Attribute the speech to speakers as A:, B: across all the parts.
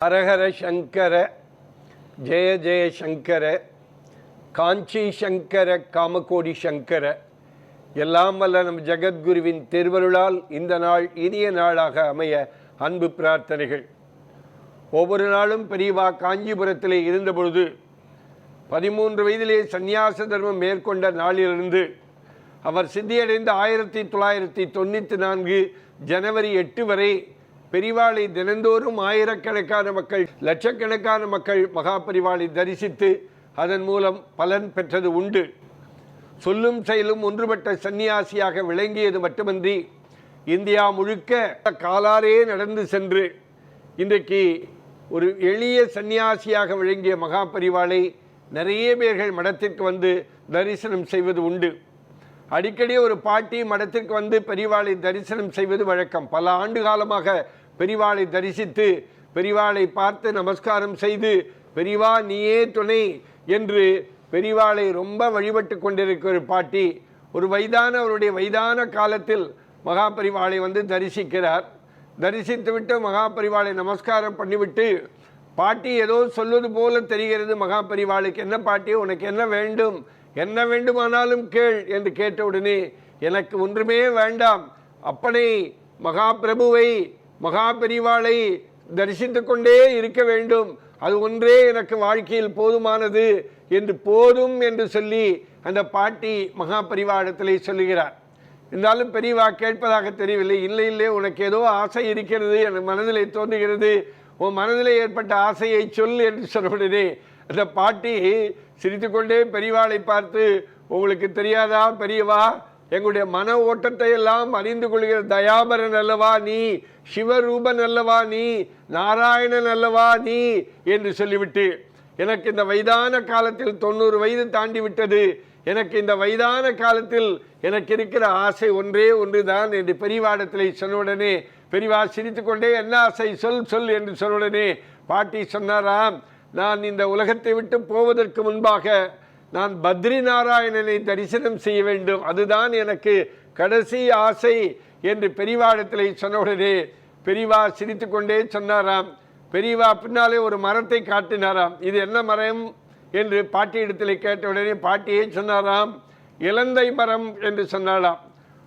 A: ஹரஹர சங்கர ஜெய ஜெய சங்கர காஞ்சி சங்கர காமகோடி சங்கர. எல்லாம் வல்ல நம் ஜகத்குருவின் திருவருளால் இந்த நாள் இனிய நாளாக அமைய அன்பு பிரார்த்தனைகள். ஒவ்வொரு நாளும் பெரியவா காஞ்சிபுரத்திலே இருந்தபொழுது 13 வயதிலே சந்நியாச தர்மம் மேற்கொண்ட நாளிலிருந்து அவர் சித்தியடைந்த 1994 ஜனவரி 8 வரை பெரிவாளை தினந்தோறும் ஆயிரக்கணக்கான மக்கள், லட்சக்கணக்கான மக்கள் மகா பெரிவாளை தரிசித்து அதன் மூலம் பலன் பெற்றது உண்டு. சொல்லும் செயலும் ஒன்றுபட்ட சன்னியாசியாக விளங்கியது மட்டுமன்றி இந்தியா முழுக்க காலாரே நடந்து சென்று இன்றைக்கு ஒரு எளிய சன்னியாசியாக விளங்கிய மகா பெரிவாளை நிறைய பேர்கள் மடத்திற்கு வந்து தரிசனம் செய்வது உண்டு. அடிக்கடி ஒரு பாட்டி மடத்திற்கு வந்து பெரிவாளை தரிசனம் செய்வது வழக்கம். பல ஆண்டு காலமாக பெரிவாளை தரிசித்து பெரிவாளை பார்த்து நமஸ்காரம் செய்து பெரிவா நீயே துணை என்று பெரிவாளை ரொம்ப வழிபட்டு கொண்டிருக்கிற ஒரு பாட்டி ஒரு அவருடைய வயதான காலத்தில் மகா பெரிவாளை வந்து தரிசிக்கிறார். தரிசித்துவிட்டு மகா பெரிவாளை நமஸ்காரம் பண்ணிவிட்டு பாட்டி ஏதோ சொல்வது போல தெரிகிறது மகா பெரிவாளுக்கு. என்ன பாட்டி, உனக்கு என்ன வேண்டும், என்ன வேண்டுமானாலும் கேள் என்று கேட்டவுடனே எனக்கு ஒன்றுமே வேண்டாம், அப்பனை மகா பிரபுவை மகா பெரிவாளை தரிசித்து கொண்டே இருக்க வேண்டும், அது ஒன்றே எனக்கு வாழ்க்கையில் போதுமானது என்று போதும் என்று சொல்லி அந்த பாட்டி மகா பெரிவாளிடத்திலே சொல்லுகிறார். இருந்தாலும் பெரியவா கேட்பதாக தெரியவில்லை. இல்லை இல்லை, உனக்கு ஏதோ ஆசை இருக்கிறது, என் மனதிலே தோன்றுகிறது, உன் மனதிலே ஏற்பட்ட ஆசையை சொல் என்று சொன்னவுடனே அந்த பாட்டி சிரித்து கொண்டே பெரிவாளை பார்த்து, உங்களுக்கு தெரியாதா பெரியவா, எங்களுடைய மன ஓட்டத்தை எல்லாம் அறிந்து கொள்கிற தயாபரன் அல்லவா நீ, சிவரூபன் அல்லவா நீ, நாராயணன் அல்லவா நீ என்று சொல்லிவிட்டு, எனக்கு இந்த வயதான காலத்தில் 90 வயது தாண்டி விட்டது, எனக்கு இந்த வயதான காலத்தில் எனக்கு இருக்கிற ஆசை ஒன்றே ஒன்றுதான் என்று பெரிவாடத்திலே சொன்னவுடனே பெரிவா சிரித்து கொண்டே என்ன ஆசை சொல் சொல் என்று சொன்னவுடனே பாட்டி சொன்னாராம், நான் இந்த உலகத்தை விட்டு போவதற்கு முன்பாக நான் பத்ரி நாராயணனை தரிசனம் செய்ய வேண்டும், அதுதான் எனக்கு கடைசி ஆசை என்று பெரிவாடத்திலே சொன்னவுடனே பெரிவா சிரித்து கொண்டே சொன்னாராம். பெரியவா பின்னாலே ஒரு மரத்தை காட்டினாராம். இது என்ன மரம் என்று பாட்டியிடத்திலே கேட்டவுடனே பாட்டியே சொன்னாராம், இலந்தை மரம் என்று சொன்னாலாம்.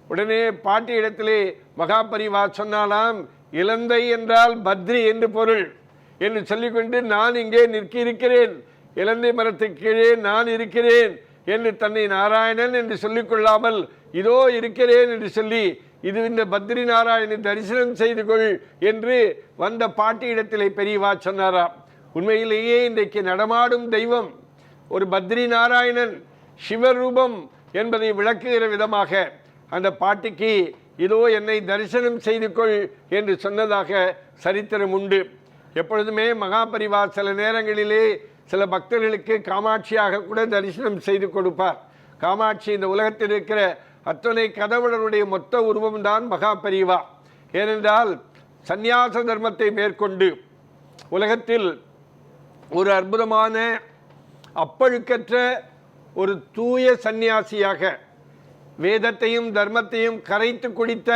A: உடனே பாட்டியிடத்திலே மகா பெரிவா சொன்னாலாம், இலந்தை என்றால் பத்ரி என்று பொருள் என்று சொல்லிக்கொண்டு நான் இங்கே இருக்கிறேன், இலந்தை மரத்துக்கு கீழே நான் இருக்கிறேன் என்று தன்னை நாராயணன் என்று சொல்லிக்கொள்ளாமல் இதோ இருக்கிறேன் என்று சொல்லி இது இந்த பத்ரி நாராயணனை தரிசனம் செய்து கொள் என்று வந்த பாட்டியிடத்திலே பெரியவா சொன்னாராம். உண்மையிலேயே இன்றைக்கு நடமாடும் தெய்வம் ஒரு பத்ரி நாராயணன் சிவரூபம் என்பதை விளக்குகிற விதமாக அந்த பாட்டிக்கு இதோ என்னை தரிசனம் செய்து கொள் என்று சொன்னதாக சரித்திரம் உண்டு. எப்பொழுதுமே மகா பெரிவா சில நேரங்களிலே சில பக்தர்களுக்கு காமாட்சியாக கூட தரிசனம் செய்து கொடுப்பார். காமாட்சி இந்த உலகத்தில் இருக்கிற அத்தனை கடவுளருடைய மொத்த உருவம்தான் மகா பெரிவா. ஏனென்றால் சந்நியாச தர்மத்தை மேற்கொண்டு உலகத்தில் ஒரு அற்புதமான அப்பழுக்கற்ற ஒரு தூய சந்நியாசியாக வேதத்தையும் தர்மத்தையும் கரைத்து குடித்த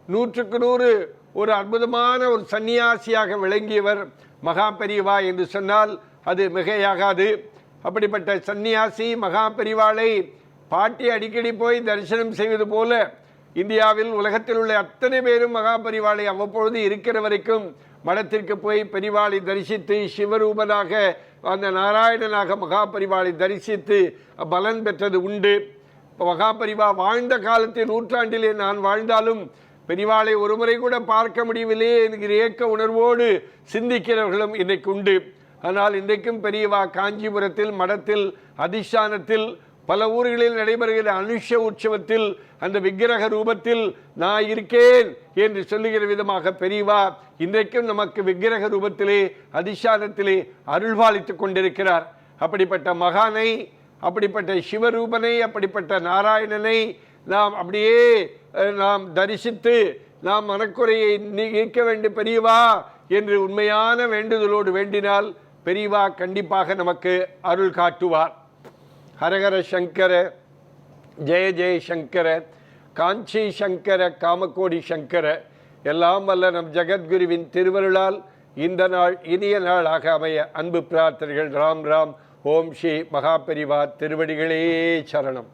A: 100க்கு 100 ஒரு அற்புதமான ஒரு சந்நியாசியாக விளங்கியவர் மகா பெரிவா என்று சொன்னால் அது மிகையாகாது. அப்படிப்பட்ட சந்நியாசி மகா பெரிவாளை பாட்டி அடிக்கடி போய் தரிசனம் செய்வது போல இந்தியாவில் உலகத்தில் உள்ள அத்தனை பேரும் மகா பெரிவாளை அவ்வப்பொழுது இருக்கிற வரைக்கும் மடத்திற்கு போய் பெரிவாளை தரிசித்து சிவரூபனாக அந்த நாராயணனாக மகா பெரிவாளை தரிசித்து பலன் பெற்றது உண்டு. மகா பெரிவா வாழ்ந்த காலத்தில் நூற்றாண்டிலே நான் வாழ்ந்தாலும் பெரிவாளை ஒருமுறை கூட பார்க்க முடியவில்லையே என்கிற ஏக்க உணர்வோடு சிந்திக்கிறவர்களும் இன்றைக்கு உண்டு. ஆனால் இன்றைக்கும் பெரியவா காஞ்சிபுரத்தில் மடத்தில் அதிஷ்டானத்தில் பல ஊர்களில் நடைபெறுகிற அனுஷ உற்சவத்தில் அந்த விக்கிரக ரூபத்தில் நான் இருக்கேன் என்று சொல்லுகிற விதமாக பெரியவா இன்றைக்கும் நமக்கு விக்கிரக ரூபத்திலே அதிஷ்டானத்திலே அருள்பாலித்து கொண்டிருக்கிறார். அப்படிப்பட்ட மகானை, அப்படிப்பட்ட சிவரூபனை, அப்படிப்பட்ட நாராயணனை நாம் அப்படியே நாம் தரிசித்து நாம் மனக்குறையை நீக்க வேண்டும் பெரியவா என்று உண்மையான வேண்டுதலோடு வேண்டினால் பெரியவா கண்டிப்பாக நமக்கு அருள் காட்டுவார். ஹரஹர சங்கர ஜெய ஜெய சங்கர காஞ்சி சங்கர காமகோடி சங்கர. எல்லாம் வல்ல நம் ஜகத்குருவின் திருவருளால் இந்த நாள் இனிய நாளாக அமைய அன்பு பிரார்த்தனைகள். ராம் ராம். ஓம் ஸ்ரீ மகாபெரிவா திருவடிகளே சரணம்.